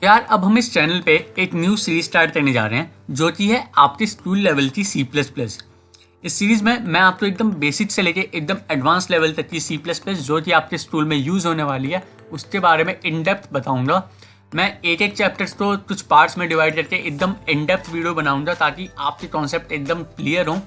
यार अब हम इस चैनल पे एक न्यू सीरीज स्टार्ट करने जा रहे हैं जो कि है आपके स्कूल लेवल की C++। इस सीरीज में मैं आपको एकदम बेसिक से लेके एकदम एडवांस लेवल तक की C++ जो कि आपके स्कूल में यूज़ होने वाली है उसके बारे में इन डेप्थ बताऊंगा। मैं एक एक चैप्टर्स को कुछ पार्ट्स में डिवाइड करके एकदम इन डेप्थ वीडियो बनाऊंगा ताकि आपके कॉन्सेप्ट एकदम क्लियर हों।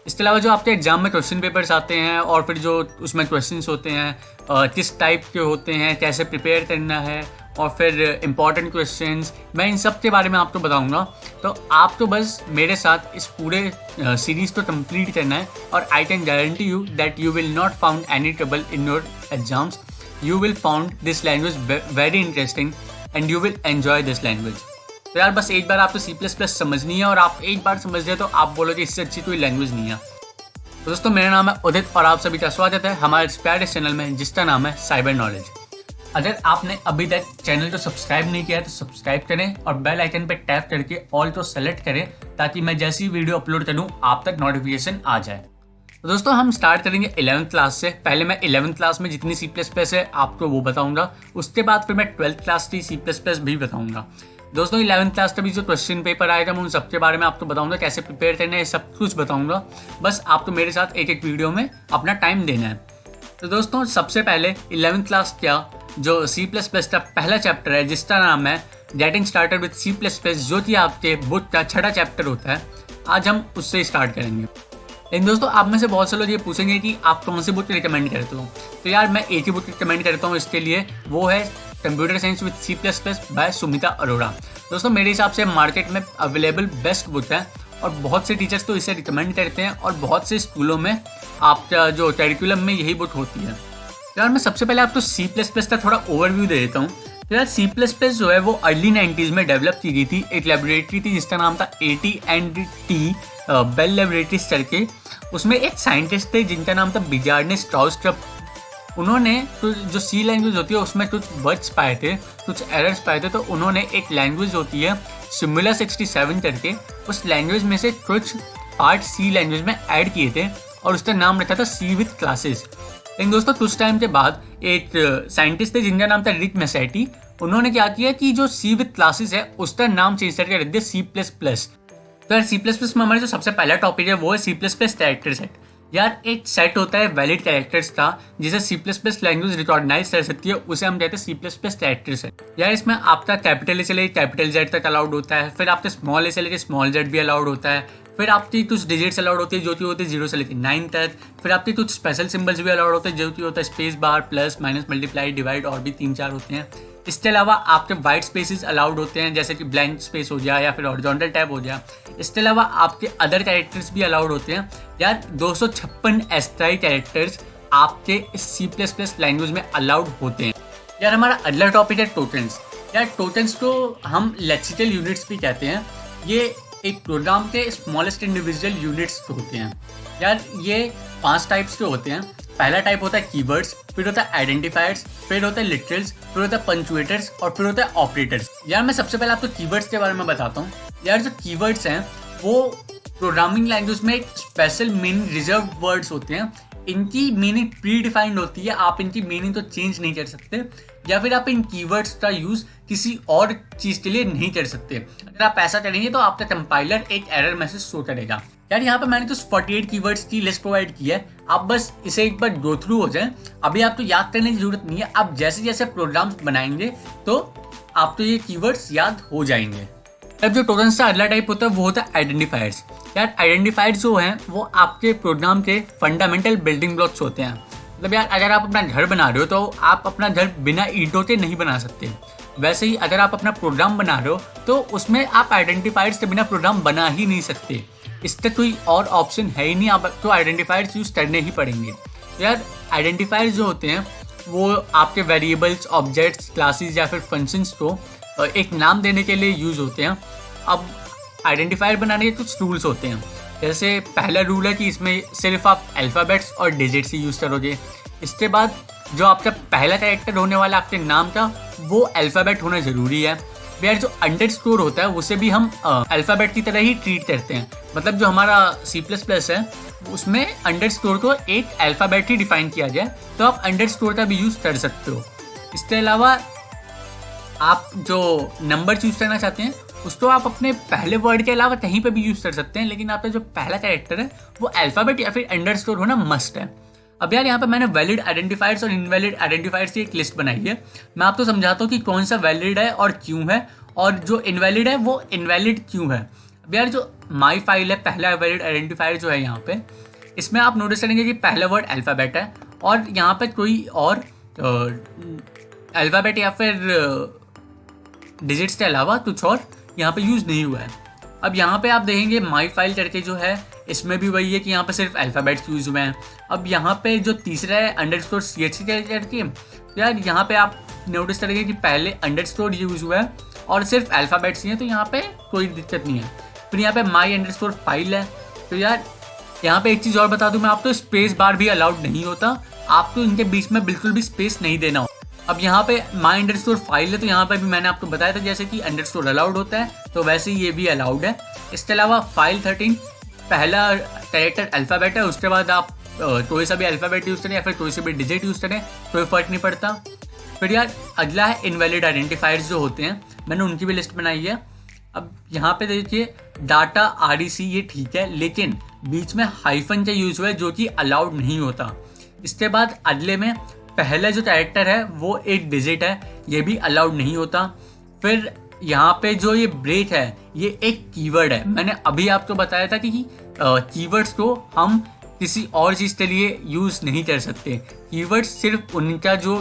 इसके अलावा जो आपके एग्जाम में क्वेश्चन पेपर्स आते हैं और फिर जो उसमें क्वेश्चंस होते हैं किस टाइप के होते हैं, कैसे प्रिपेयर करना है और फिर इम्पॉर्टेंट क्वेश्चंस, मैं इन सब के बारे में आपको बताऊंगा। तो आपको बस मेरे साथ इस पूरे सीरीज़ को कंप्लीट करना है और I can guarantee you that you will not found any trouble in your exams. You will found this language very interesting and you will enjoy this language. तो यार बस एक बार आपको C++ समझनी है और आप एक बार समझ गए तो आप बोलोगे इससे अच्छी कोई लैंग्वेज नहीं है। तो दोस्तों मेरा नाम है उदित और आप सभी का स्वागत है हमारे इस प्यारे चैनल में जिसका नाम है साइबर नॉलेज। अगर आपने अभी तक चैनल को सब्सक्राइब नहीं किया है तो सब्सक्राइब करें और बेल आइकन पर टैप करके ऑल को सेलेक्ट करें ताकि मैं जैसी वीडियो अपलोड करूं आप तक नोटिफिकेशन आ जाए। तो दोस्तों हम स्टार्ट करेंगे 11th क्लास से। पहले मैं 11th क्लास में जितनी C++ है आपको वो बताऊंगा, उसके बाद फिर मैं 12th क्लास की C++ भी बताऊंगा। दोस्तों 11th क्लास का भी जो क्वेश्चन पेपर आएगा मैं उन सबके बारे में आपको बताऊंगा, कैसे प्रिपेयर करना है सब कुछ बताऊंगा। बस आपको मेरे साथ एक एक वीडियो में अपना टाइम देना है। तो दोस्तों सबसे पहले 11th क्लास क्या जो C++ का पहला चैप्टर है जिसका नाम है गेटिंग स्टार्टेड विद C++, जो कि आपके बुक का छठा चैप्टर होता है, आज हम उससे स्टार्ट करेंगे। लेकिन दोस्तों आप में से बहुत से लोग ये पूछेंगे कि आप कौन सी बुक रिकमेंड करते हो। तो यार मैं एक ही बुक रिकमेंड करता हूँ इसके लिए, वो है computer science with C++ by Sumita Arora. दोस्तों मेरे हिसाब से मार्केट में अवेलेबल बेस्ट बुक है और बहुत से टीचर्स तो इसे रिकमेंड करते हैं और बहुत से स्कूलों में आपका जो करिकुलम में यही बुक होती है। यार मैं सबसे पहले आपको C++ का थोड़ा ओवरव्यू दे देता हूँ। तो यार C++ जो है वो अर्ली 90s में डेवलप की गई थी। एक लेबोरेटरी थी जिसका नाम था AT&T बेल लेबोरेटरीज करके। उसमें एक साइंटिस्ट थे जिनका नाम था बिजार्ड स्ट्राउस। उन्होंने तो जो C लैंग्वेज होती है उसमें कुछ बग्स पाए थे, कुछ एरर्स पाए थे, तो उन्होंने एक लैंग्वेज होती है सिमुला 67 करके, उस लैंग्वेज में से कुछ पार्ट C लैंग्वेज में ऐड किए थे और उसका नाम रखा था C विद क्लासेस। लेकिन दोस्तों कुछ टाइम के बाद एक साइंटिस्ट थे जिनका नाम था रिक मेसेटी। उन्होंने क्या किया कि जो C विद क्लासेस है उसका नाम चेंज करके रख दिया C++। तो यार C++ में हमारा जो सबसे पहला टॉपिक है वो है C++ कैरेक्टर सेट। यार एक सेट होता है वैलिड कैरेक्टर्स का जिसे C++ लैंग्वेज रिकॉग्नाइज कर सकती है, उसे हम कहते हैं C++ कैरेक्टर सेट। यार इसमें आपका कैपिटल ए से लेकर कैपिटल Z तक अलाउड होता है, फिर आपका स्मॉल ए से लेकर स्मॉल Z भी अलाउड होता है, फिर आपकी कुछ डिजिट्स अलाउड होती है जो कि होती है 0 से लेकर 9 तक, फिर आपके कुछ स्पेशल सिंबल्स भी अलाउड होते हैं जो कि होता है space bar, plus, minus, multiply, divide और भी 3-4 होते हैं। इसके अलावा आपके वाइट स्पेसेस अलाउड होते हैं जैसे कि ब्लैंक स्पेस हो गया या फिर हॉरिजॉन्टल टैब हो गया। इसके अलावा आपके अदर कैरेक्टर्स भी अलाउड होते हैं। यार 256 एस्ट्राई कैरेक्टर्स आपके इस C++ लैंग्वेज में अलाउड होते हैं। यार हमारा अगला टॉपिक है टोटन्स। यार टोटन्स को हम लेक्सिकल यूनिट्स भी कहते हैं। ये एक प्रोग्राम के स्मॉलेस्ट इंडिविजुअल यूनिट्स होते हैं। यार ये 5 टाइप्स के होते हैं। पहला टाइप होता है कीवर्ड्स, फिर होता है आइडेंटिफायर्स, फिर होता है लिटरल्स, फिर होता है पंक्चुएटर्स और फिर होता है ऑपरेटर्स। यार मैं सबसे पहले आपको कीवर्ड्स के बारे में बताता हूँ। यार जो कीवर्ड्स हैं वो प्रोग्रामिंग लैंग्वेज में एक स्पेशल मीनिंग रिजर्व वर्ड्स होते हैं। इनकी मीनिंग प्री डिफाइंड होती है, आप इनकी मीनिंग तो चेंज नहीं कर सकते या फिर आप इन कीवर्ड्स का यूज किसी और चीज के लिए नहीं कर सकते। अगर आप ऐसा करेंगे तो आपका कंपाइलर एक एरर मैसेज शो करेगा। यार यहाँ पे मैंने तो 48 कीवर्ड्स की लिस्ट प्रोवाइड की है, आप बस इसे एक बार गो थ्रू हो जाए। अभी आपको याद करने की जरूरत नहीं है, आप जैसे जैसे प्रोग्राम्स बनाएंगे तो आपको ये कीवर्ड्स याद हो जाएंगे। अब जो टोटन्स का अगला टाइप होता है वो होता है आइडेंटिफायर्स। यार आइडेंटिफायर्स जो हैं वो आपके प्रोग्राम के फंडामेंटल बिल्डिंग ब्लॉक्स होते हैं। मतलब यार अगर आप अपना घर बना रहे हो तो आप अपना घर बिना ईंटों के नहीं बना सकते। वैसे ही अगर आप अपना प्रोग्राम बना रहे हो तो उसमें आप आइडेंटिफायर्स के बिना प्रोग्राम बना ही नहीं सकते। इसका कोई और ऑप्शन है ही नहीं, आपको आइडेंटिफायर्स यूज करने ही पड़ेंगे। यार आइडेंटिफायर्स जो होते हैं वो आपके वेरिएबल्स, ऑब्जेक्ट्स, क्लासेस या फिर फंक्शंस को एक नाम देने के लिए यूज होते हैं। अब आइडेंटिफायर बनाने के कुछ रूल्स होते हैं। जैसे पहला रूल है कि इसमें सिर्फ आप अल्फ़ाबेट्स और डिजिट्स ही यूज़ करोगे। इसके बाद जो आपका पहला कैरेक्टर होने वाला आपके नाम का वो अल्फ़ाबेट होना ज़रूरी है। यार जो अंडरस्कोर होता है उसे भी हम अल्फ़ाबेट की तरह ही ट्रीट करते हैं। मतलब जो हमारा C++ है उसमें अंडरस्कोर को एक अल्फ़ाबेट ही डिफाइन किया जाए, तो आप अंडरस्कोर का भी यूज़ कर सकते हो। इसके अलावा आप जो नंबर चूज करना चाहते हैं उसको आप अपने पहले वर्ड के अलावा कहीं पे भी यूज़ कर सकते हैं, लेकिन आपका जो पहला कैरेक्टर है वो अल्फ़ाबेट या फिर अंडरस्कोर होना मस्ट है। अब यार यहाँ पे मैंने वैलिड आइडेंटिफायर्स और इनवैलिड आइडेंटिफायर्स की एक लिस्ट बनाई है। मैं आपको समझाता हूँ कि कौन सा वैलिड है और क्यों है, और जो इनवैलिड है वो इनवैलिड क्यों है। अब यार जो माई फाइल है, पहला वैलिड आइडेंटिफायर जो है यहाँ पे, इसमें आप नोटिस करेंगे कि पहला वर्ड अल्फ़ाबेट है और यहाँ पे कोई और अल्फ़ाबेट या फिर डिजिट्स के अलावा कुछ और यहाँ पे यूज़ नहीं हुआ है। अब यहाँ पे आप देखेंगे माई फाइल करके जो है इसमें भी वही है कि यहाँ पे सिर्फ अल्फ़ाबेट्स यूज़ हुए हैं। अब यहाँ पे जो तीसरा है अंडरस्कोर CHC करके, तो यार यहाँ पे आप नोटिस करेंगे कि पहले अंडरस्कोर यूज़ हुआ है और सिर्फ अल्फ़ाबेट्स ही हैं, तो यहाँ पे कोई दिक्कत नहीं है। फिर यहाँ पे माई अंडरस्कोर फाइल है, तो यार यहाँ पे एक चीज़ और बता दूँ मैं आपको, स्पेस बार भी अलाउड नहीं होता, आपको इनके बीच में बिल्कुल भी स्पेस नहीं देना हो। अब यहाँ पे माई अंडरस्कोर फाइल है, तो यहाँ पे भी मैंने आपको बताया था जैसे कि अंडरस्कोर अलाउड होता है तो वैसे ही ये भी अलाउड है। इसके अलावा फाइल 13 पहला कैरेक्टर अल्फ़ाबेट है, उसके बाद आप कोई सा भी अल्फ़ाबेट यूज़ करें या फिर कोई सा भी डिजिट यूज़ करें कोई फ़र्क नहीं पड़ता। फिर यार अगला है इनवैलिड आइडेंटिफायर्स जो होते हैं, मैंने उनकी भी लिस्ट बनाई है। अब यहाँ पे देखिए डाटा REC ये ठीक है, लेकिन बीच में हाइफन का यूज़ हुआ है जो कि अलाउड नहीं होता। इसके बाद अगले में पहला जो कैरेक्टर है वो एक डिजिट है, ये भी अलाउड नहीं होता। फिर यहाँ पे जो ये ब्रेक है ये एक कीवर्ड है। मैंने अभी आपको बताया था कि कीवर्ड्स को हम किसी और चीज़ के लिए यूज़ नहीं कर सकते। कीवर्ड्स सिर्फ उनका जो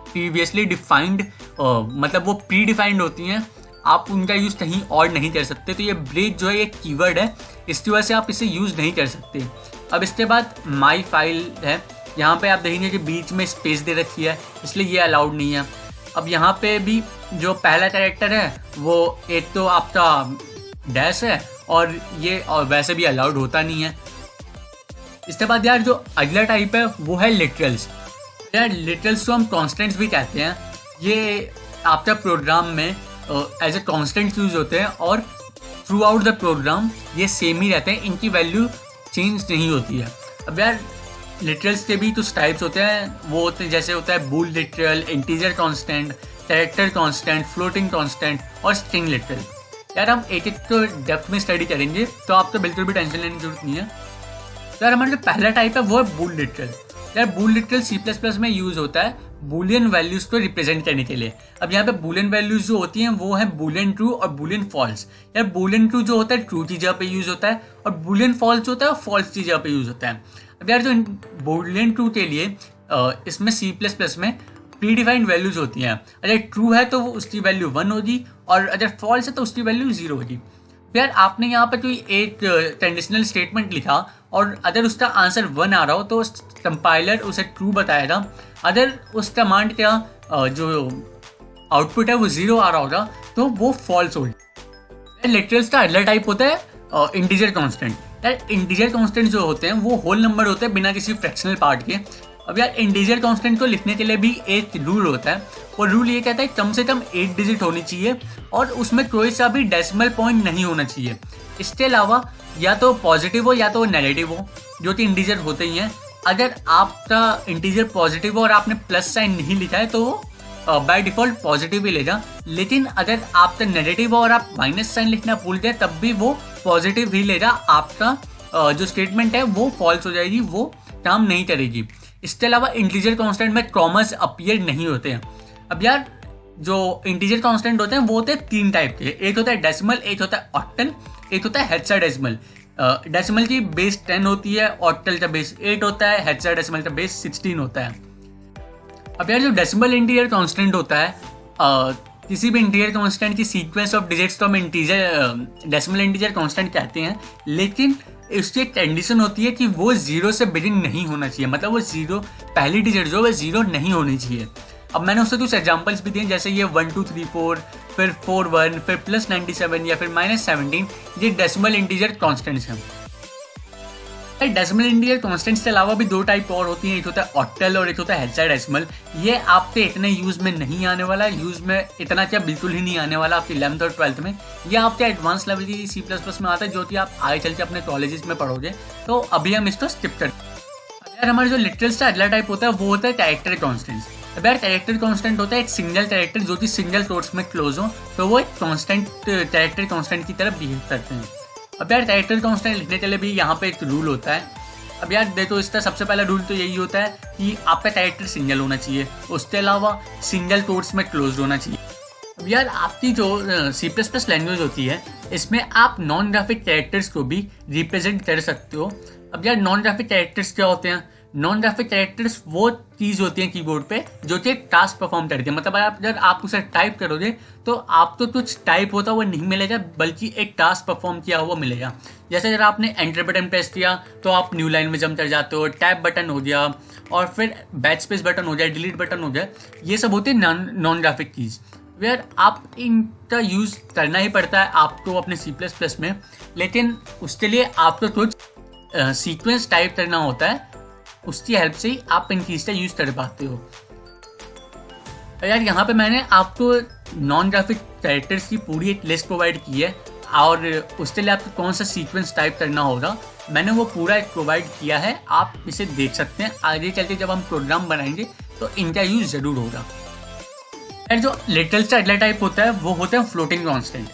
प्रीवियसली डिफाइंड मतलब वो प्री डिफाइंड होती हैं, आप उनका यूज़ कहीं और नहीं कर सकते। तो ये ब्रेक जो है ये कीवर्ड है, इसकी वजह से आप इसे यूज़ नहीं कर सकते। अब इसके बाद माई फाइल है, यहाँ पे आप देखेंगे कि बीच में स्पेस दे रखी है, इसलिए ये अलाउड नहीं है। अब यहाँ पे भी जो पहला कैरेक्टर है वो एक तो आपका डैश है और ये और वैसे भी अलाउड होता नहीं है। इसके बाद यार जो अगला टाइप है वो है लिटरल्स। यार लिटरल्स को हम कॉन्स्टेंट्स भी कहते हैं, ये आपका प्रोग्राम में एज ए कॉन्स्टेंट यूज होते हैं और थ्रू आउट द प्रोग्राम ये सेम ही रहते हैं, इनकी वैल्यू चेंज नहीं होती है। अब यार लिटरल्स के भी कुछ टाइप्स होते हैं, वो होते हैं जैसे होता है bool literal, integer constant, character constant, floating constant और स्ट्रिंग लिटरल। यार हम एक एक तो डेप्थ में स्टडी करेंगे तो आपको बिल्कुल भी टेंशन लेने की जरूरत नहीं है। तो यार हमारा जो पहला टाइप है वो है बूल लिटरल। यार बूल लिटरल C++ में यूज होता है बूलियन वैल्यूज को रिप्रेजेंट करने के लिए। अब यहाँ पे बूलियन वैल्यूज जो होती हैं वो है बूलियन ट्रू और बूलियन फॉल्स। यार बूलियन ट्रू जो होता है ट्रू की जगह पे यूज होता है और बूलियन फॉल्स जो होता है फॉल्स की जगह पे यूज होता है। अब यार जो बूलियन ट्रू के लिए इसमें C++ में प्री डिफाइंड वैल्यूज होती हैं। अगर ट्रू है तो वो उसकी वैल्यू 1 होगी और अगर फॉल्स है तो उसकी वैल्यू 0 होगी। यार आपने यहाँ पर कोई एक कंडीशनल स्टेटमेंट लिखा और अगर उसका आंसर 1 आ रहा हो तो कंपाइलर उसे ट्रू बताएगा। अगर उस कमांड का जो आउटपुट है वो 0 आ रहा होगा तो वो फॉल्स होगी। लिटरल्स का अगला टाइप होता है इंटीजर कांस्टेंट। यार इंटीजर कांस्टेंट जो होते हैं वो होल नंबर होते हैं बिना किसी फ्रैक्शनल पार्ट के। अब यार इंटीजर कांस्टेंट को लिखने के लिए भी एक रूल होता है, और रूल ये कहता है कम से कम 8 डिजिट होनी चाहिए और उसमें कोई सा भी डेसिमल पॉइंट नहीं होना चाहिए। इसके अलावा या तो पॉजिटिव हो या तो नेगेटिव हो, जो कि इंटीजर होते ही हैं। अगर आपका इंटीजर पॉजिटिव हो और आपने प्लस साइन नहीं लिखा है तो वो बाय डिफॉल्ट पॉजिटिव ही लेगा, लेकिन अगर आपका नेगेटिव हो और आप माइनस साइन लिखना भूल गए तब भी वो पॉजिटिव ही लेगा। आपका जो स्टेटमेंट है वो फॉल्स हो जाएगी, वो काम नहीं करेगी। इसके अलावा इंटीजर कांस्टेंट में कॉमर्स अपीयर नहीं होते हैं। अब यार जो इंटीजर कांस्टेंट होते हैं वो होते हैं 3 टाइप के। एक होता है डेसिमल, एक होता है ऑक्टल, एक होता है हेक्साडेसिमल। डेसिमल की बेस 10 होती है, ऑक्टल का बेस 8 होता है, हेक्साडेसिमल का बेस 16 होता है। अब यार जो डेसिमल इंटीजर कांस्टेंट होता है, किसी भी इंटीजर कांस्टेंट की सीक्वेंस ऑफ डिजिट्स को हम डेसिमल इंटीजर कांस्टेंट कहते हैं, लेकिन उसकी एक कंडीशन होती है कि वो 0 से बिगिन नहीं होना चाहिए। मतलब वो 0 पहली डिजिट जो है 0 नहीं होनी चाहिए। अब मैंने उससे कुछ एग्जांपल्स भी दिए, जैसे ये 1 2 3 4, फिर 4 1, फिर +97 या फिर -17, ये डेसिमल इंटीजर कांस्टेंट्स हैं। डेसिमल इंटीजर कांस्टेंट्स के अलावा भी 2 टाइप और होती हैं, एक होता है ऑक्टल और एक होता है हेक्साडेसिमल। ये आपके इतने यूज़ में नहीं आने वाला, यूज़ में इतना क्या बिल्कुल ही नहीं आने वाला आपकी 11th और 12th में। ये आपके एडवांस लेवल की C++ में आता है, जो कि आप आगे चल के अपने कॉलेजेस में पढ़ोगे। तो अभी हम इसको स्किप करते हैं। यार हमारे जो लिटरल्स का अगला टाइप होता है वो होता है कैरेक्टर कांस्टेंट्स। अब यार कैरेक्टर कांस्टेंट होता है एक सिंगल कैरेक्टर जो कि सिंगल कोट्स में क्लोज हो, तो वो एक कांस्टेंट कैरेक्टर कांस्टेंट की तरफ बिहेव करते हैं। अब यार कैरेक्टर कांस्टेंट लिखने के लिए भी यहाँ पे एक रूल होता है। अब यार देखो, इसका सबसे पहला रूल तो यही होता है कि आपका कैरेक्टर सिंगल होना चाहिए, उसके अलावा सिंगल कोट्स में क्लोज होना चाहिए। अब यार आपकी जो C++ लैंग्वेज होती है, इसमें आप नॉन ग्राफिक कैरेक्टर्स को भी रिप्रेजेंट कर सकते हो। अब यार नॉन ग्राफिक कैरेक्टर्स क्या होते हैं? नॉन ग्राफिक कैरेक्टर्स वो चीज़ होती है कीबोर्ड पे जो कि एक टास्क परफॉर्म करती है। मतलब अगर आप उसे टाइप करोगे तो आपको कुछ टाइप होता हुआ नहीं मिलेगा, बल्कि एक टास्क परफॉर्म किया हुआ मिलेगा। जैसे अगर आपने एंटर बटन प्रेस किया तो आप न्यू लाइन में जंप कर जाते हो, टैब बटन हो गया, और फिर बैक स्पेस बटन हो गया, डिलीट बटन हो गया, ये सब होती है नॉन ग्राफिक कीज। यार आप इनका यूज़ करना ही पड़ता है आपको अपने C++ में, लेकिन उसके लिए आपको कुछ सीक्वेंस टाइप करना होता है, उसकी हेल्प से ही आप इन चीज़ का यूज़ कर पाते हो। यार यहाँ पे मैंने आपको नॉन ग्राफिक कैरेक्टर्स की पूरी एक लिस्ट प्रोवाइड की है, और उसके लिए आपको कौन सा सीक्वेंस टाइप करना होगा मैंने वो पूरा एक प्रोवाइड किया है। आप इसे देख सकते हैं। आगे चल के जब हम प्रोग्राम बनाएंगे तो इनका यूज़ ज़रूर होगा। यार जो लिटरल से अगला टाइप होता है वो होते हैं फ्लोटिंग कॉन्स्टेंट।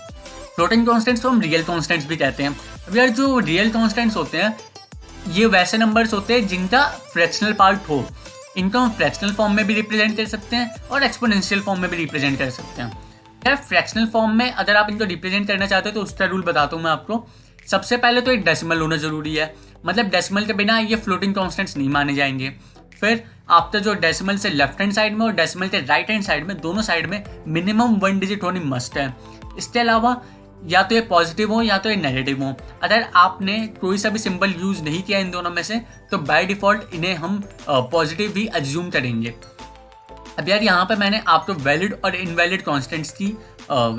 फ्लोटिंग कॉन्स्टेंट्स को हम रियल कॉन्स्टेंट्स भी कहते हैं। अब यार जो रियल कॉन्स्टेंट्स होते हैं ये वैसे नंबर्स होते हैं जिनका फ्रैक्शनल पार्ट हो। इनको हम फ्रैक्शनल फॉर्म में भी रिप्रेजेंट कर सकते हैं और एक्सपोनेंशियल फॉर्म में भी रिप्रेजेंट कर सकते हैं। यार फ्रैक्शनल फॉर्म में अगर आप इनको रिप्रेजेंट करना चाहते हो तो उसका रूल बताता हूँ मैं आपको। सबसे पहले तो एक डेसिमल होना जरूरी है, मतलब डेसिमल के बिना ये फ्लोटिंग कॉन्स्टेंट्स नहीं माने जाएंगे। फिर आपका जो डेसिमल से लेफ्ट हैंड साइड में और डेसिमल के राइट हैंड साइड में, दोनों साइड में मिनिमम 1 डिजिट होनी मस्ट है। इसके अलावा या तो ये पॉजिटिव हो या तो ये नेगेटिव हो। अगर आपने कोई सा भी सिंबल यूज नहीं किया इन दोनों में से तो बाय डिफॉल्ट इन्हें हम पॉजिटिव भी एज्यूम करेंगे। अब यार यहाँ पे मैंने आपको वैलिड और इनवैलिड कॉन्स्टेंट्स की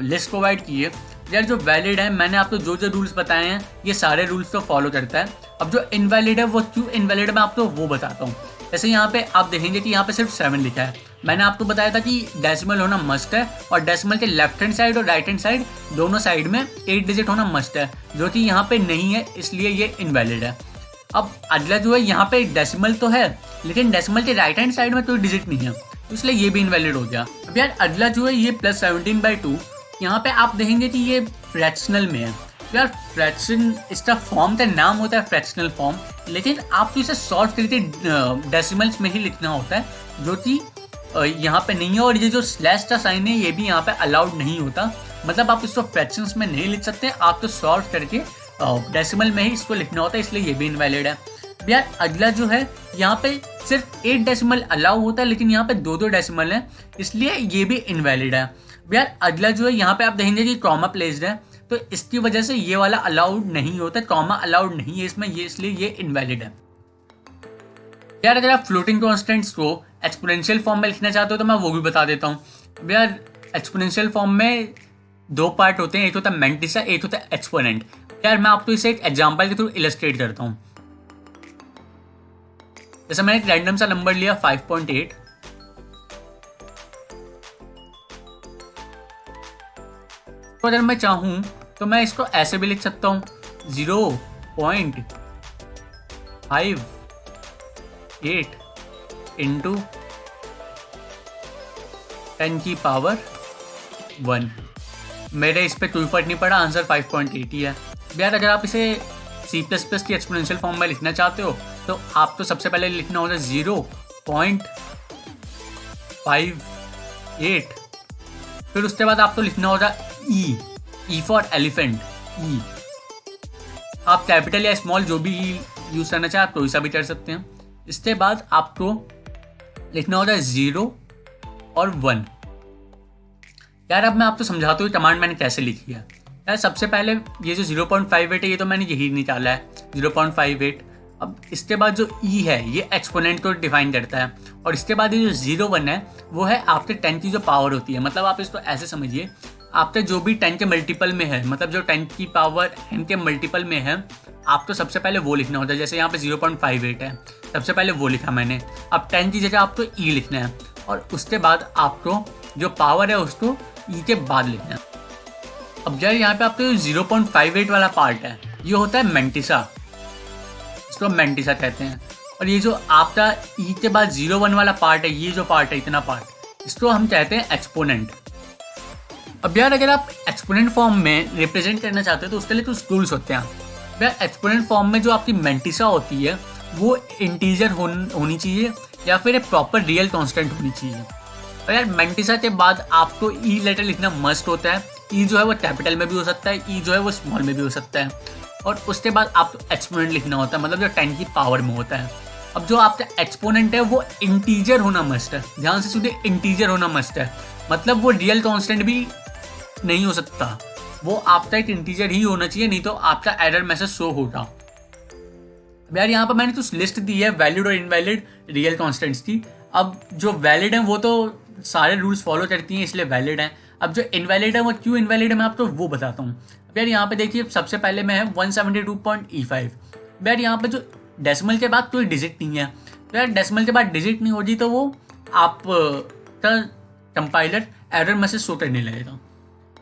लिस्ट प्रोवाइड की है। यार जो वैलिड है, मैंने आपको जो जो रूल्स बताए हैं ये सारे रूल्स तो फॉलो करता है। अब जो इनवैलिड है वो क्यों इनवैलिड है मैं आपको वो बताता हूँ। जैसे यहाँ पे आप देखेंगे कि यहाँ पे सिर्फ 7 लिखा है। मैंने आपको बताया था कि डेसिमल होना मस्ट है और डेसिमल के लेफ्ट हैंड साइड और राइट हैंड साइड दोनों साइड में 8 डिजिट होना मस्ट है, जो कि यहाँ पे नहीं है, इसलिए ये इनवैलिड है। अब अगला जो है, यहाँ पे डेसिमल तो है लेकिन डेसिमल के राइट हैंड साइड में कोई डिजिट नहीं है, इसलिए ये भी इनवैलिड हो गया। अब यार अगला जो है ये +17/2, यहाँ पे आप देखेंगे कि ये फ्रैक्शनल में है। यार फ्रैक्शन, इसका फॉर्म का नाम होता है फ्रैक्शनल फॉर्म, लेकिन आपको इसे सॉल्व करके डेसिमल्स में ही लिखना होता है, जो कि यहाँ पे नहीं है। और ये जो स्लैश का साइन है ये भी यहाँ पे अलाउड नहीं होता, मतलब आप इसको फ्रैक्शंस में नहीं लिख सकते, आपको सॉल्व करके डेसिमल में ही इसको लिखना होता है, इसलिए ये भी इनवैलिड है। यार अगला जो है, यहाँ पे सिर्फ 8 डेसिमल अलाउ होता है लेकिन यहाँ पे 2 डेसिमल है, इसलिए ये भी इनवैलिड है। यार अगला जो है, यहाँ पे आप देखेंगे कि कॉमा प्लेस्ड है, तो इसकी वजह से ये वाला अलाउड नहीं होता, कॉमा अलाउड नहीं है इसमें, ये इसलिए ये इनवैलिड है। यार अगर आप फ्लोटिंग कॉन्स्टेंट्स को एक्सपोनेंशियल फॉर्म में लिखना चाहते हो तो मैं वो भी बता देता हूँ। यार एक्सपोनेंशियल फॉर्म में 2 पार्ट होते हैं, एक होता है मैंटिसा, एक होता है एक्सपोनेंट। यार मैं आपको इसे एक एग्जाम्पल के थ्रू इलस्ट्रेट करता हूँ। जैसे मैंने एक रैंडम सा नंबर लिया 5.8, तो अगर मैं चाहूँ तो मैं इसको ऐसे भी लिख सकता हूँ 0.58 इंटू 10 की पावर 1। मेरे इस पर कोई फर्क नहीं पड़ा, आंसर 5.8 ही है। यार अगर आप इसे C++ की एक्सपोनेंशियल फॉर्म में लिखना चाहते हो तो आपको सबसे पहले लिखना होगा 0.58, फिर उसके बाद आपको लिखना होगा E फॉर एलिफेंट, E। आप कैपिटल या स्मॉल जो भी यूज करना चाहे आप कोई सा भी कर सकते हैं। इसके बाद आपको लिखना होगा 0 और 1। यार अब मैं आपको समझाता हूँ कमांड मैंने कैसे लिखी है। यार सबसे पहले ये जो 0.58 है ये तो मैंने यही निकाला है 0.58। अब इसके बाद जो E है ये एक्सपोनेंट को डिफाइन करता है, और इसके बाद ये जो 0.1 है वो है आपके 10 की जो पावर होती है। मतलब आप इसको ऐसे समझिए, आपके जो भी 10 के मल्टीपल में है, मतलब जो 10 की पावर n के मल्टीपल में है, आपको सबसे पहले वो लिखना होता है। जैसे यहाँ पे 0.58 है, सबसे पहले वो लिखा मैंने। अब 10 की जगह आपको E लिखना है, और उसके बाद आपको जो पावर है उसको E के बाद लिखना है। अब यार यहाँ पे आपको 0.58 वाला पार्ट है, ये होता है मैंटिसा, इसको मैंटिसा कहते हैं। और ये जो आपका ई के बाद 0 1 वाला पार्ट है, ये जो पार्ट है, इतना पार्ट, इसको हम कहते हैं एक्सपोनेंट। अब यार अगर आप एक्सपोनेंट फॉर्म में रिप्रेजेंट करना चाहते हो तो उसके लिए कुछ टूल्स होते हैं यार। एक्सपोनेंट फॉर्म में जो आपकी मेंटिसा होती है वो इंटीजर होनी चाहिए या फिर एक प्रॉपर रियल कांस्टेंट होनी चाहिए। और यार मेंटिसा के बाद आपको ई लेटर लिखना मस्ट होता है। ई जो है वो कैपिटल में भी हो सकता है, ई जो है वो स्मॉल में भी हो सकता है। और उसके बाद आपको एक्सपोनेंट लिखना होता है, मतलब जो 10 की पावर में होता है। अब जो आपका एक्सपोनेंट है वो इंटीजर होना मस्ट है, ध्यान से सुनिए, इंटीजर होना मस्ट है, मतलब वो रियल कांस्टेंट भी नहीं हो सकता, वो आपका एक इंटीजर ही होना चाहिए, नहीं तो आपका एरर मैसेज शो होगा। यार यहाँ पर मैंने कुछ लिस्ट दी है वैलिड और इनवैलिड रियल कांस्टेंट्स की। अब जो वैलिड है वो तो सारे रूल्स फॉलो करती हैं इसलिए वैलिड है। अब जो इनवैलिड है वो क्यों इनवैलिड है मैं आपको वो बताता हूँ। अब यार यहाँ पे देखिए सबसे पहले में है 172.E5। यार यहाँ पे जो डेसिमल के बाद कोई डिजिट नहीं है, तो यार डेसिमल के बाद डिजिट नहीं होगी तो वो आप का कंपाइलर एरर मैसेज शो करने लगेगा।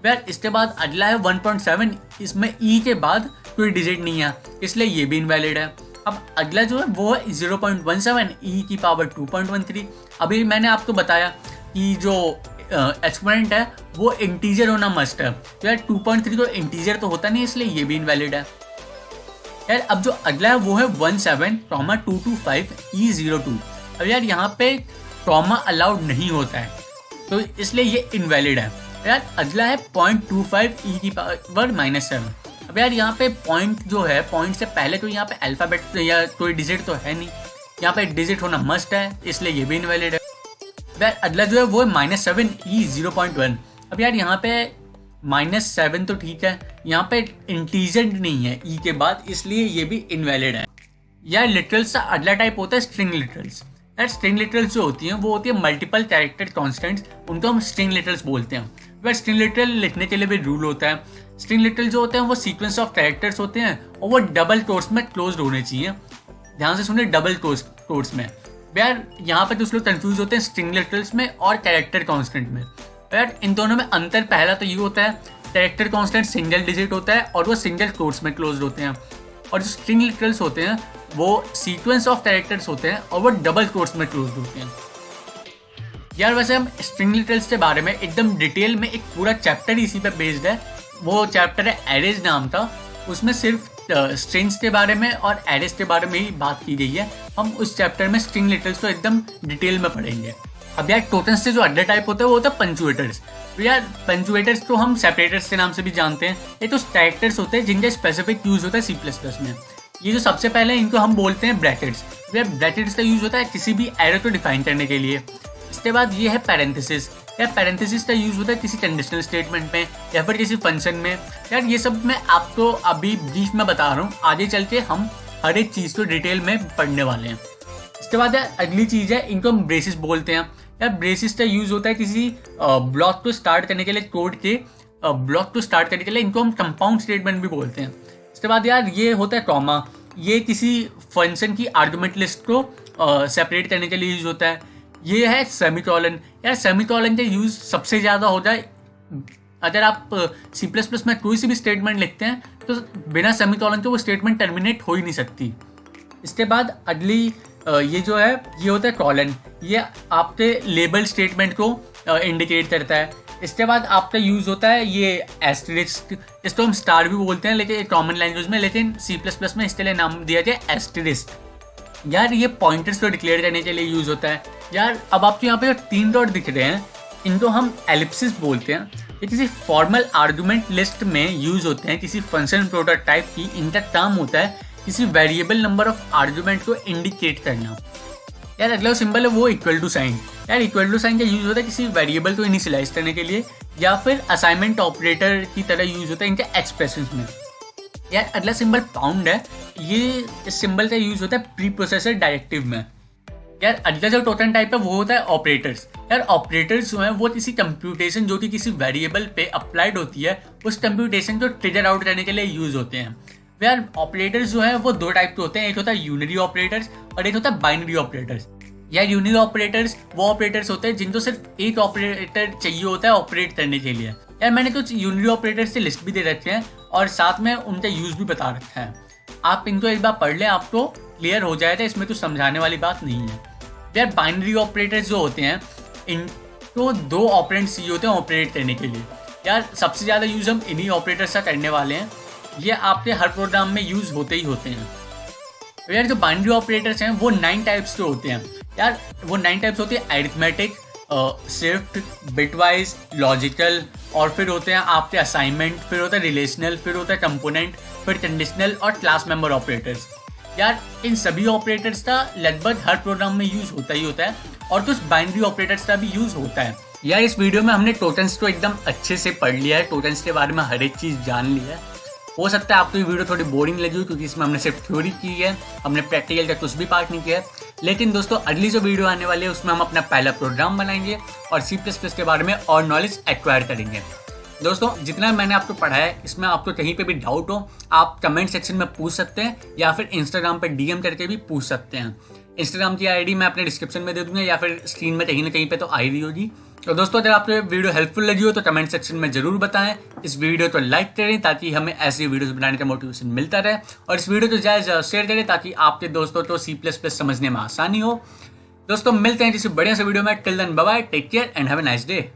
यार इसके बाद अगला है 1.7, इसमें ई के बाद कोई डिजिट नहीं है इसलिए ये भी इनवैलिड है। अब अगला जो है वो है 0.17 ई की पावर 2.13। अभी मैंने आपको बताया कि जो एक्सपोनेंट है वो इंटीजर होना मस्ट है, तो यार 2.3 तो इंटीजर तो होता नहीं इसलिए ये भी इनवैलिड है। यार अब जो अगला है वो है 17,225E02। अब यार यहाँ पे कॉमा अलाउड नहीं होता है तो इसलिए ये इनवैलिड है। यार अगला है 0.25 ई की पावर -7। अब यार यहाँ पे पॉइंट जो है, पॉइंट से पहले तो यहाँ पे अल्फाबेट या कोई डिजिट तो है नहीं, यहाँ पे डिजिट होना मस्ट है इसलिए ये भी इनवैलिड है। यार अगला जो है वो है -7E0.1। अब यार यहाँ पे -7 तो ठीक है, यहाँ पे इंटीजर नहीं है ई के बाद इसलिए ये भी इनवैलिड है। यार लिटरल्स का अगला टाइप होता है स्ट्रिंग लिटरल्स। यार स्ट्रिंग लिटरल्स जो होती हैं वो होती है मल्टीपल कैरेक्टर कॉन्स्टेंट्स, उनको हम स्ट्रिंग लिटरल्स बोलते हैं। यार स्ट्रिंग लिटरल लिखने के लिए भी रूल होता है। स्ट्रिंग लिटरल जो होते हैं वो सीक्वेंस ऑफ कैरेक्टर्स होते हैं और वो डबल कोट्स में क्लोज होने चाहिए, ध्यान से सुनिए, डबल कोट्स में। यार यहाँ पे कुछ लोग कंफ्यूज होते हैं स्ट्रिंग लिटरल्स में और कैरेक्टर कांस्टेंट में। यार इन दोनों में अंतर पहला तो ये होता है, कैरेक्टर कांस्टेंट सिंगल डिजिट होता है और वो सिंगल कोट्स में क्लोज होते हैं, और जो स्ट्रिंग लिटरल्स होते हैं वो सीक्वेंस ऑफ कैरेक्टर्स होते हैं और वो डबल कोट्स में क्लोज होते हैं। यार वैसे हम स्ट्रिंग लिटरल्स के बारे में एकदम डिटेल में एक पूरा चैप्टर इसी पे बेस्ड है, वो चैप्टर है एरेज नाम था, उसमें सिर्फ स्ट्रिंग्स के बारे में और एरेज के बारे में ही बात की गई है। हम उस चैप्टर में स्ट्रिंग लिटरल्स को एकदम डिटेल में पढ़ेंगे। अब यार टोटल्स से जो अगला टाइप होता है वो होता है पंचुएटर्स। तो यार पंचुएटर्स तो हम सेपरेटर्स के नाम से भी जानते हैं। ये तो कैरेक्टर्स होते हैं जिनका स्पेसिफिक यूज होता है C++ में। ये जो सबसे पहले इनको हम बोलते हैं ब्रैकेट्स। यार ब्रैकेट्स का यूज होता है किसी भी एरर को डिफाइन करने के लिए। इसके बाद ये है पैरेंथेसिस। यार पैरेंथेसिस का यूज होता है किसी कंडीशनल स्टेटमेंट में या फिर किसी फंक्शन में। यार ये सब मैं आपको अभी ब्रीफ में बता रहा हूँ, आगे चल के हम हर एक चीज़ को डिटेल में पढ़ने वाले हैं। इसके बाद यार अगली चीज़ है, इनको हम ब्रेसिस बोलते हैं। यार ब्रेसिस का यूज होता है किसी ब्लॉक को स्टार्ट करने के लिए, कोड के ब्लॉक को स्टार्ट करने के लिए, इनको हम कंपाउंड स्टेटमेंट भी बोलते हैं। इसके बाद यार ये होता है कॉमा। ये किसी फंक्शन की आर्गुमेंट लिस्ट को सेपरेट करने के लिए यूज होता है। ये है सेमीकोलन। यार सेमीकोलन का यूज सबसे ज़्यादा होता है अगर आप C++ में कोई सी भी स्टेटमेंट लिखते हैं तो बिना सेमीकोलन के वो स्टेटमेंट टर्मिनेट हो ही नहीं सकती। इसके बाद अगली ये जो है ये होता है कॉलन। ये आपके लेबल स्टेटमेंट को इंडिकेट करता है। इसके बाद आपका यूज़ होता है ये एस्टेरिस्क। इसको हम स्टार भी बोलते हैं लेकिन कॉमन लैंग्वेज में, लेकिन C++ में इसके लिए नाम दिया गया एस्टेरिस्क। यार ये पॉइंटर्स को डिक्लेयर करने के लिए यूज़ होता है। यार अब आपको यहाँ पे जो 3 डॉट दिख रहे हैं इनको हम एलिप्सिस बोलते हैं। ये किसी फॉर्मल आर्गुमेंट लिस्ट में यूज़ होते हैं किसी फंक्शन प्रोटोटाइप की। इनका काम होता है किसी वेरिएबल नंबर ऑफ आर्गुमेंट को इंडिकेट करना। यार अगला सिंबल है वो इक्वल टू साइन। यार इक्वल टू साइन का यूज़ होता है किसी वेरिएबल को इनिशियलाइज करने के लिए या फिर असाइनमेंट ऑपरेटर की तरह यूज़ होता है इनके एक्सप्रेशंस में। यार अगला सिंबल पाउंड है। ये इस सिंबल का यूज़ होता है प्री प्रोसेसर डायरेक्टिव में। यार अगला जो टोटल टाइप है वो होता है ऑपरेटर्स। यार ऑपरेटर्स जो है वो किसी कंप्यूटेशन जो कि किसी वेरिएबल पे अप्लाइड होती है उस कंप्यूटेशन को ट्रिगर आउट करने के लिए यूज़ होते हैं। यार ऑपरेटर्स जो है वो 2 टाइप के होते हैं, एक होता है यूनरी ऑपरेटर्स और एक होता है बाइनरी ऑपरेटर्स। यार यूनरी ऑपरेटर्स वो ऑपरेटर्स होते हैं जिनको सिर्फ एक ऑपरेटर चाहिए होता है ऑपरेट करने के लिए। यार मैंने कुछ यूनरी ऑपरेटर्स की लिस्ट भी दे रखी है और साथ में उनका यूज़ भी बता रखा है, आप इनको एक बार पढ़ लें, आपको क्लियर हो जाएगा, इसमें तो समझाने वाली बात नहीं है यार। बाइनरी ऑपरेटर्स जो होते हैं इनको दो ऑपरेंड्स चाहिए होते हैं ऑपरेट करने के लिए यार। सबसे ज़्यादा यूज़ हम इन्हीं ऑपरेटर्स का करने वाले हैं, ये आपके हर प्रोग्राम में यूज़ होते ही होते हैं। तो यार जो बाइनरी ऑपरेटर्स हैं वो 9 टाइप्स के होते हैं यार। वो 9 टाइप्स होते हैं अरिथमेटिक, शिफ्ट, बिटवाइज, लॉजिकल, और फिर होते हैं आपके असाइनमेंट, फिर होता है रिलेशनल, फिर होता है कंपोनेंट, फिर कंडीशनल और क्लास मेंबर ऑपरेटर्स। यार इन सभी ऑपरेटर्स का लगभग हर प्रोग्राम में यूज़ होता ही होता है और कुछ बाइनरी ऑपरेटर्स का भी यूज़ होता है यार। इस वीडियो में हमने टोटन्स को एकदम अच्छे से पढ़ लिया है, टोटन्स के बारे में हर एक चीज़ जान ली है। हो सकता है आपको ये वीडियो थोड़ी बोरिंग लगी हो क्योंकि इसमें हमने सिर्फ थ्योरी की है, हमने प्रैक्टिकल का कुछ भी पार्ट नहीं किया है। लेकिन दोस्तों अगली जो वीडियो आने वाली है उसमें हम अपना पहला प्रोग्राम बनाएंगे और C++ के बारे में और नॉलेज एक्वायर करेंगे। दोस्तों जितना मैंने आपको पढ़ाया है इसमें आपको कहीं पे भी डाउट हो आप कमेंट सेक्शन में पूछ सकते हैं या फिर इंस्टाग्राम पर DM करके भी पूछ सकते हैं। इंस्टाग्राम की ID मैं अपने डिस्क्रिप्शन में दे दूंगा या फिर स्क्रीन में कहीं ना कहीं पे तो आई रही होगी। तो दोस्तों अगर आपको वीडियो हेल्पफुल लगी हो तो कमेंट सेक्शन में जरूर बताएं। इस वीडियो को लाइक करें ताकि हमें ऐसी वीडियोस बनाने का मोटिवेशन मिलता रहे, और इस वीडियो को ज़्यादा शेयर करें ताकि आपके दोस्तों को C++ समझने में आसानी हो। दोस्तों मिलते हैं किसी बढ़िया से वीडियो में। Till then bye bye, take care and have a nice day.